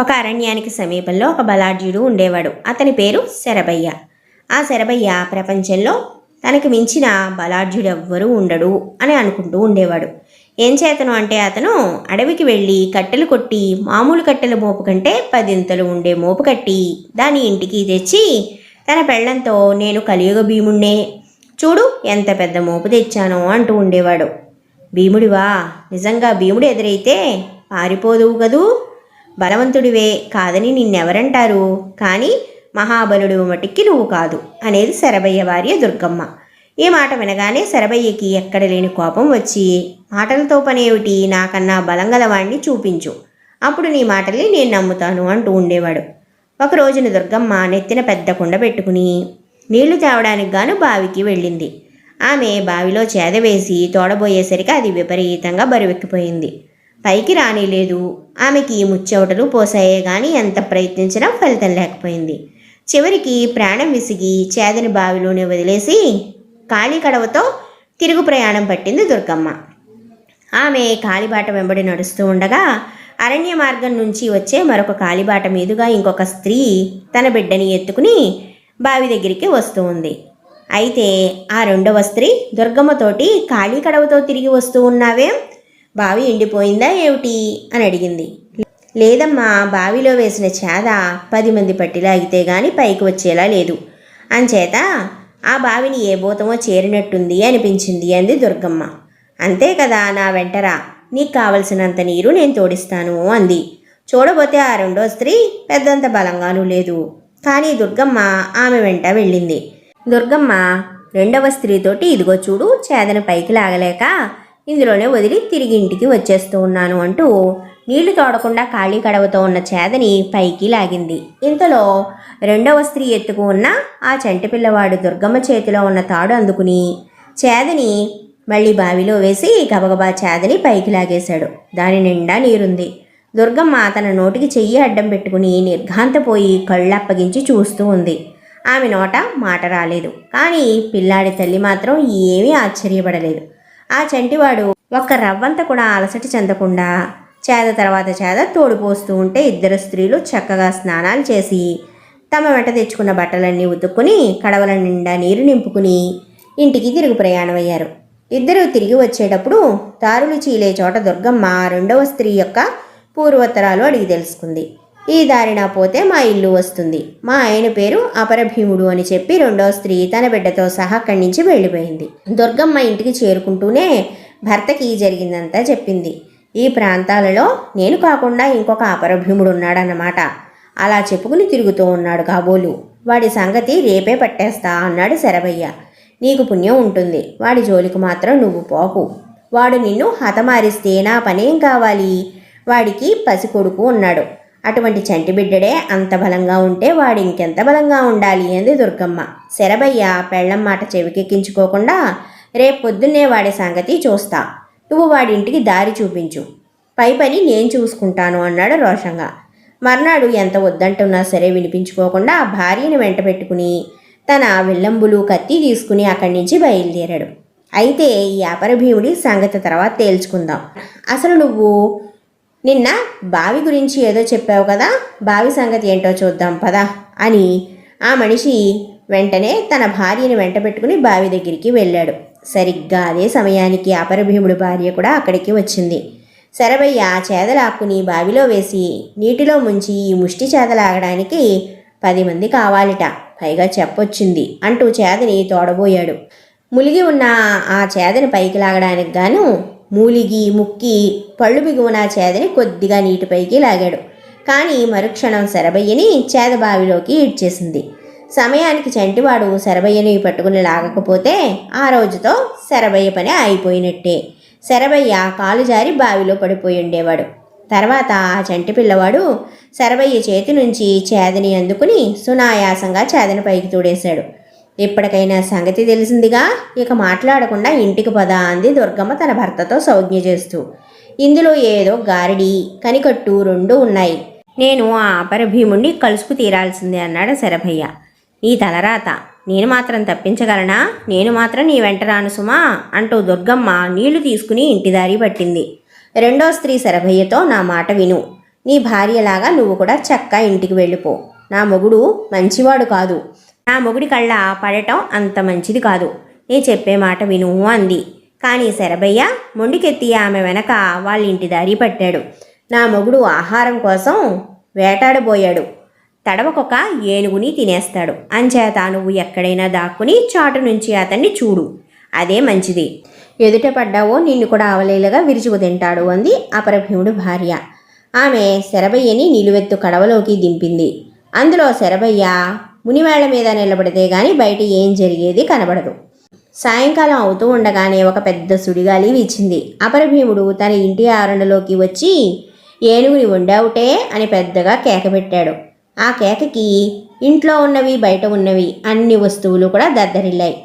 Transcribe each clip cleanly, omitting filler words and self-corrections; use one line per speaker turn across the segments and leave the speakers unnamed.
ఒక అరణ్యానికి సమీపంలో ఒక బలాఢ్యుడు ఉండేవాడు. అతని పేరు శరభయ్య. ఆ శరభయ్య ప్రపంచంలో తనకు మించిన బలాఢ్యుడెవ్వరూ ఉండడు అని అనుకుంటూ ఉండేవాడు. ఏం చేతను అంటే అతను అడవికి వెళ్ళి కట్టెలు కొట్టి మామూలు కట్టెల మోపు కంటే 10 ఇంతలు ఉండే మోపు కట్టి దాని ఇంటికి తెచ్చి తన పెళ్ళంతో నేను కలియుగ భీముణ్ణే, చూడు ఎంత పెద్ద మోపు తెచ్చానో అంటూ ఉండేవాడు. భీముడివా? నిజంగా భీముడు ఎదురైతే పారిపోదువు కదూ, బలవంతుడివే కాదని నిన్నెవరంటారు, కానీ మహాబలుడు మటికి నువ్వు కాదు అనేది శరభయ్య భార్య దుర్గమ్మ. ఈ మాట వినగానే శరభయ్యకి ఎక్కడ లేని కోపం వచ్చి, మాటలతో పనేమిటి, నాకన్నా బలం గలవాణ్ణి చూపించు, అప్పుడు నీ మాటల్ని నేను నమ్ముతాను అంటూ ఉండేవాడు. ఒక రోజున దుర్గమ్మ నెత్తిన పెద్ద కుండ పెట్టుకుని నీళ్లు తేవడానికి గాను బావికి వెళ్ళింది. ఆమె బావిలో చేద వేసి తోడబోయేసరికి అది విపరీతంగా బరువెక్కిపోయింది. పైకి రానిలేదు. ఆమెకి ముచ్చెవటలు పోసాయే గాని ఎంత ప్రయత్నించినా ఫలితం లేకపోయింది. చివరికి ప్రాణం విసిగి చేదని బావిలోనే వదిలేసి కాళీ కడవతో తిరుగు ప్రయాణం పట్టింది దుర్గమ్మ. ఆమె కాలిబాట వెంబడి నడుస్తూ ఉండగా అరణ్య మార్గం నుంచి వచ్చే మరొక కాలిబాట మీదుగా ఇంకొక స్త్రీ తన బిడ్డని ఎత్తుకుని బావి దగ్గరికి వస్తూ ఉంది. అయితే ఆ రెండవ స్త్రీ దుర్గమ్మతోటి కాళీ కడవతో తిరిగి వస్తూ ఉన్నావేం, బావి ఎండిపోయిందా ఏమిటి అని అడిగింది. లేదమ్మా, బావిలో వేసిన చేద 10 మంది పట్టిలాగితే గాని పైకి వచ్చేలా లేదు, అంచేత ఆ బావిని ఏ భూతమో చేరినట్టుంది అనిపించింది అంది దుర్గమ్మ. అంతే కదా, నా వెంటరా, నీకు కావలసినంత నీరు నేను తోడిస్తాను అంది. చూడబోతే ఆ రెండో స్త్రీ పెద్దంత బలంగానూ లేదు. కానీ దుర్గమ్మ ఆమె వెంట వెళ్ళింది. దుర్గమ్మ రెండవ స్త్రీతోటి, ఇదిగో చూడు, చేదను పైకి లాగలేక ఇందులోనే వదిలి తిరిగి ఇంటికి వచ్చేస్తూ ఉన్నాను అంటూ నీళ్లు తోడకుండా ఖాళీ కడవతో ఉన్న చేదని పైకి లాగింది. ఇంతలో రెండవ స్త్రీ ఎత్తుకు ఉన్న ఆ చంటి పిల్లవాడు దుర్గమ్మ చేతిలో ఉన్న తాడు అందుకుని చేదని మళ్ళీ బావిలో వేసి గబగబా చేదని పైకి లాగేశాడు. దాని నిండా నీరుంది. దుర్గమ్మ తన నోటికి చెయ్యి అడ్డం పెట్టుకుని నిర్ఘాంతపోయి కళ్ళప్పగించి చూస్తూ ఉంది. ఆమె నోట మాట రాలేదు. కానీ పిల్లాడి తల్లి మాత్రం ఏమీ ఆశ్చర్యపడలేదు. ఆ చంటివాడు ఒక్క రవ్వంత కూడా అలసట చెందకుండా చేద తర్వాత చేద తోడిపోస్తూ ఉంటే ఇద్దరు స్త్రీలు చక్కగా స్నానాలు చేసి తమ వెంట తెచ్చుకున్న బట్టలన్నీ ఉతుక్కుని కడవల నిండా నీరు నింపుకుని ఇంటికి తిరుగు ప్రయాణం అయ్యారు. ఇద్దరూ తిరిగి వచ్చేటప్పుడు దారులు చీలే చోట దుర్గమ్మ రెండవ స్త్రీ యొక్క పూర్వోత్తరాలు అడిగి తెలుసుకుంది. ఈ దారిన పోతే మా ఇల్లు వస్తుంది, మా ఆయన పేరు అపరభీముడు అని చెప్పి రెండవ స్త్రీ తన బిడ్డతో సహా అక్కడి నుంచి వెళ్ళిపోయింది. దుర్గమ్మ ఇంటికి చేరుకుంటూనే భర్తకి జరిగిందంతా చెప్పింది. ఈ ప్రాంతాలలో నేను కాకుండా ఇంకొక అపరభీముడు ఉన్నాడన్నమాట, అలా చెప్పుకుని తిరుగుతూ ఉన్నాడు కాబోలు, వాడి సంగతి రేపే పట్టేస్తా అన్నాడు శరభయ్య. నీకు పుణ్యం ఉంటుంది, వాడి జోలికి మాత్రం నువ్వు పోకు, వాడు నిన్ను హతమారిస్తే నా పనేం కావాలి, వాడికి పసికొడుకు ఉన్నాడు, అటువంటి చంటి బిడ్డడే అంత బలంగా ఉంటే వాడు ఇంకెంత బలంగా ఉండాలి అంది దుర్గమ్మ. శరభయ్య పెళ్ళం మాట చెవికెక్కించుకోకుండా, రేపు పొద్దున్నే వాడి సంగతి చూస్తా, నువ్వు వాడింటికి దారి చూపించు, పై పని నేను చూసుకుంటాను అన్నాడు రోషంగా. మర్నాడు ఎంత వద్దంటున్నా సరే వినిపించుకోకుండా భార్యని వెంట పెట్టుకుని తన విల్లంబులు కత్తి తీసుకుని అక్కడి నుంచి బయలుదేరాడు. అయితే ఈ అపరభీముడి సంగతి తర్వాత తేల్చుకుందాం. అసలు నువ్వు నిన్న బావి గురించి ఏదో చెప్పావు కదా, బావి సంగతి ఏంటో చూద్దాం పదా అని ఆ మనిషి వెంటనే తన భార్యని వెంట పెట్టుకుని బావి దగ్గరికి వెళ్ళాడు. సరిగ్గా అదే సమయానికి అపరభీముడి భార్య కూడా అక్కడికి వచ్చింది. శరభయ్య చేదలాక్కుని బావిలో వేసి నీటిలో ముంచి ఈ ముష్టి చేదలాగడానికి 10 మంది కావాలిట, పైగా చెప్పొచ్చింది అంటూ చేదని తోడబోయాడు. ములిగి ఉన్న ఆ చేదని పైకి లాగడానికి గాను మూలిగి ముక్కి పళ్ళు బిగువన చేదని కొద్దిగా నీటిపైకి లాగాడు. కానీ మరుక్షణం శరభయ్యని చేద బావిలోకి ఈడ్చేసింది. సమయానికి చంటివాడు శరభయ్యని పట్టుకుని లాగకపోతే ఆ రోజుతో శరభయ్య పని అయిపోయినట్టే. శరభయ్య కాలు జారి బావిలో పడిపోయి ఉండేవాడు. తర్వాత ఆ చంటి పిల్లవాడు శరభయ్య చేతి నుంచి చేదని అందుకుని సునాయాసంగా చేదని పైకి తోడేశాడు. ఇప్పటికైనా సంగతి తెలిసిందిగా, ఇక మాట్లాడకుండా ఇంటికి పద అంది దుర్గమ్మ తన భర్తతో సౌజ్ఞ చేస్తూ. ఇందులో ఏదో గారడి కనికట్టు 2 ఉన్నాయి, నేను ఆ అపరభీముణ్ణి కలుసుకు తీరాల్సిందే అన్నాడు శరభయ్య. నీ తలరాత, నేను మాత్రం తప్పించగలనా, నేను మాత్రం నీ వెంట రాను సుమా అంటూ దుర్గమ్మ నీళ్లు తీసుకుని ఇంటిదారి పట్టింది. రెండో స్త్రీ శరభయ్యతో, నా మాట విను, నీ భార్యలాగా నువ్వు కూడా చక్కా ఇంటికి వెళ్ళిపో. నా మొగుడు మంచివాడు కాదు. నా మొగుడి కళ్ళ పడటం అంత మంచిది కాదు. నీ చెప్పే మాట విను అంది. కానీ శరభయ్య మొండికెత్తి ఆమె వెనక వాళ్ళ ఇంటి దారి పట్టాడు. నా మొగుడు ఆహారం కోసం వేటాడబోయాడు. తడవకొక ఏనుగుని తినేస్తాడు. అంచేత నువ్వు ఎక్కడైనా దాక్కుని చాటు నుంచి అతన్ని చూడు. అదే మంచిది. ఎదుట పడ్డావో నిన్ను కూడా అవలేలుగా విరుచుకు తింటాడు అంది అపరభీముడు భార్య. ఆమె శరభయ్యని నిలువెత్తు కడవలోకి దింపింది. అందులో శరభయ్య మునివేళ్ల మీద నిలబడితే గాని బయట ఏం జరిగేది కనబడదు. సాయంకాలం అవుతూ ఉండగానే ఒక పెద్ద సుడిగాలి వీచింది. అపరభీముడు తన ఇంటి ఆవరణలోకి వచ్చి ఏనుగుని వండావుటే అని పెద్దగా కేక పెట్టాడు. ఆ కేకకి ఇంట్లో ఉన్నవి బయట ఉన్నవి అన్ని వస్తువులు కూడా దద్దరిల్లాయి.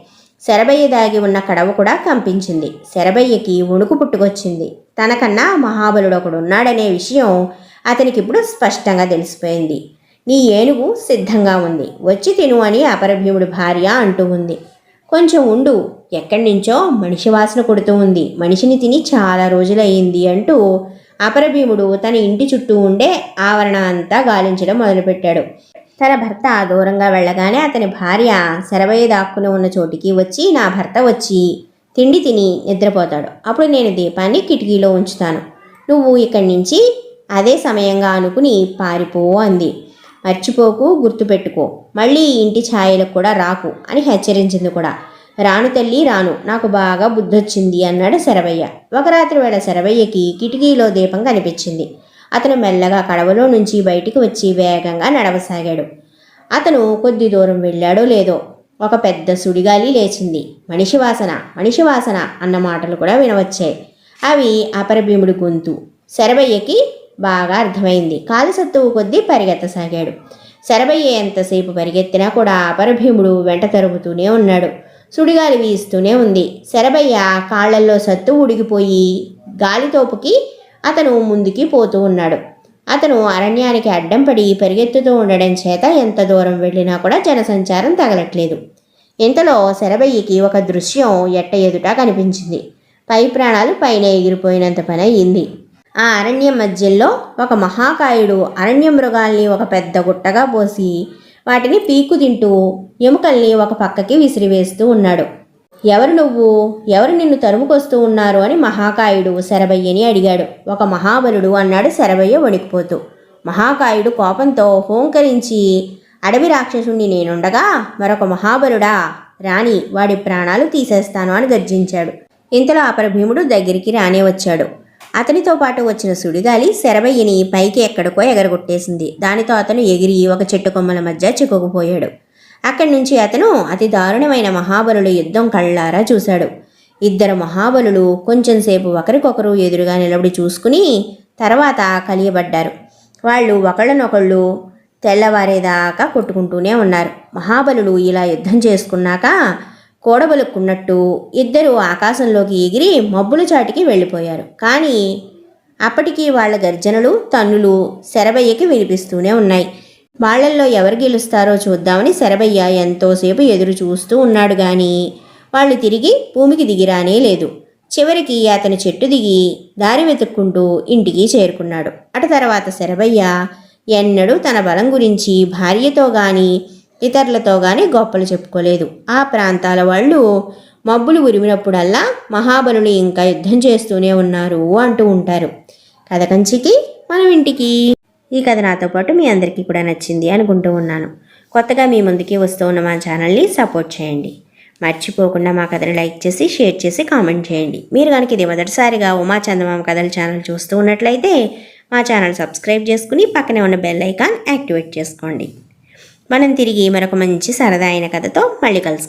శరభయ్య దాగి ఉన్న కడవ కూడా కంపించింది. శరభయ్యకి వణుకు పుట్టుకొచ్చింది. తనకన్నా మహాబలుడు ఒకడున్నాడనే విషయం అతనికిప్పుడు స్పష్టంగా తెలిసిపోయింది. నీ ఏనుగు సిద్ధంగా ఉంది, వచ్చి తిను అని అపరభీముడి భార్య అంటూ ఉంది. కొంచెం ఉండు, ఎక్కడి నుంచో మనిషి వాసన కొడుతూ ఉంది, మనిషిని తిని చాలా రోజులయ్యింది అంటూ అపరభీముడు తన ఇంటి చుట్టూ ఉండే ఆవరణ అంతా గాలించడం మొదలుపెట్టాడు. తన భర్త దూరంగా వెళ్ళగానే అతని భార్య శరభయ్య దాక్కుని ఉన్న చోటికి వచ్చి, నా భర్త వచ్చి తిండి తిని నిద్రపోతాడు, అప్పుడు నేను దీపాన్ని కిటికీలో ఉంచుతాను, నువ్వు ఇక్కడి నుంచి అదే సమయంగా అనుకుని పారిపో అంది. మర్చిపోకు, గుర్తుపెట్టుకో, మళ్ళీ ఇంటి ఛాయలకు కూడా రాకు అని హెచ్చరించింది కూడా. రాను తల్లి రాను, నాకు బాగా బుద్ధొచ్చింది అన్నాడు శరభయ్య. ఒక రాత్రి వేళ శరభయ్యకి కిటికీలో దీపం కనిపించింది. అతను మెల్లగా కడవలో నుంచి బయటికి వచ్చి వేగంగా నడవసాగాడు. అతను కొద్ది దూరం వెళ్ళాడో లేదో ఒక పెద్ద సుడిగాలి లేచింది. మనిషి వాసన, మనిషి వాసన అన్న మాటలు కూడా వినవచ్చాయి. అవి అపరభీముడి గొంతు. శరభయ్యకి బాగా అర్థమైంది. కాలు సత్తువు కొద్దీ పరిగెత్తసాగాడు. శరభయ్య ఎంతసేపు పరిగెత్తినా కూడా అపరభీముడు వెంట తరుగుతూనే ఉన్నాడు. సుడిగాలి వీస్తూనే ఉంది. శరభయ్య కాళ్లల్లో సత్తు ఉడిగిపోయి గాలితోపుకి అతను ముందుకి పోతూ ఉన్నాడు. అతను అరణ్యానికి అడ్డం పడి పరిగెత్తుతూ ఉండడం చేత ఎంత దూరం వెళ్ళినా కూడా జనసంచారం తగలట్లేదు. ఇంతలో శరభయ్యకి ఒక దృశ్యం ఎట్ట ఎదుట కనిపించింది. పై ప్రాణాలు పైన ఎగిరిపోయినంత పని అయ్యింది. ఆ అరణ్యం మధ్యలో ఒక మహాకాయుడు అరణ్య మృగాల్ని ఒక పెద్ద గుట్టగా పోసి వాటిని పీక్కు తింటూ ఎముకల్ని ఒక పక్కకి విసిరివేస్తూ ఉన్నాడు. ఎవరు నువ్వు, ఎవరు నిన్ను తరుముకొస్తూ ఉన్నారు అని మహాకాయుడు శరభయ్యని అడిగాడు. ఒక మహాబలుడు అన్నాడు శరభయ్య వణికిపోతూ. మహాకాయుడు కోపంతో హోంకరించి, అడవి రాక్షసుణ్ణి నేనుండగా మరొక మహాబలుడా, రాణి, వాడి ప్రాణాలు తీసేస్తాను అని గర్జించాడు. ఇంతలో అపరభీముడు దగ్గరికి రానే వచ్చాడు. అతనితో పాటు వచ్చిన సుడిగాలి శరభయ్యని పైకి ఎక్కడికో ఎగరగొట్టేసింది. దానితో అతను ఎగిరి ఒక చెట్టు కొమ్మల మధ్య చిక్కుకుపోయాడు. అక్కడి నుంచి అతను అతి దారుణమైన మహాబలుల యుద్ధం కళ్ళారా చూశాడు. ఇద్దరు మహాబలులు కొంచెంసేపు ఒకరికొకరు ఎదురుగా నిలబడి చూసుకుని తర్వాత కలియబడ్డారు. వాళ్ళు ఒకళ్ళనొకళ్ళు తెల్లవారేదాకా కొట్టుకుంటూనే ఉన్నారు. మహాబలులు ఇలా యుద్ధం చేసుకున్నాక కోడబలుక్కున్నట్టు ఇద్దరు ఆకాశంలోకి ఎగిరి మబ్బుల చాటికి వెళ్ళిపోయారు. కానీ అప్పటికీ వాళ్ళ గర్జనలు, తన్నులు శరభయ్యకి వినిపిస్తూనే ఉన్నాయి. వాళ్లల్లో ఎవరు గెలుస్తారో చూద్దామని శరభయ్య ఎంతోసేపు ఎదురు చూస్తూ ఉన్నాడు. కానీ వాళ్ళు తిరిగి భూమికి దిగిరానే లేదు. చివరికి అతని చెట్టు దిగి దారి వెతుక్కుంటూ ఇంటికి చేరుకున్నాడు. అటు తర్వాత శరభయ్య ఎన్నడూ తన బలం గురించి భార్యతో గాని ఇతరులతో గాని గొప్పలు చెప్పుకోలేదు. ఆ ప్రాంతాల వాళ్ళు మబ్బులు ఉరిమినప్పుడల్లా మహాబలులు ఇంకా యుద్ధం చేస్తూనే ఉన్నారు అంటూ ఉంటారు. కథ కంచికి మనం ఇంటికి. ఈ కథ నాతో పాటు మీ అందరికీ కూడా నచ్చింది అనుకుంటూ ఉన్నాను. కొత్తగా మీ ముందుకి వస్తూ ఉన్న మా ఛానల్ని సపోర్ట్ చేయండి. మర్చిపోకుండా మా కథని లైక్ చేసి, షేర్ చేసి, కామెంట్ చేయండి. మీరు కనుక ఇది మొదటిసారిగా ఉమా చందమామ కథల ఛానల్ చూస్తూ ఉన్నట్లయితే మా ఛానల్ సబ్స్క్రైబ్ చేసుకుని పక్కనే ఉన్న బెల్ ఐకాన్ యాక్టివేట్ చేసుకోండి. మనం తిరిగి మరొక మంచి సరదా అయిన కథతో మళ్ళీ కలుసుకుందాం.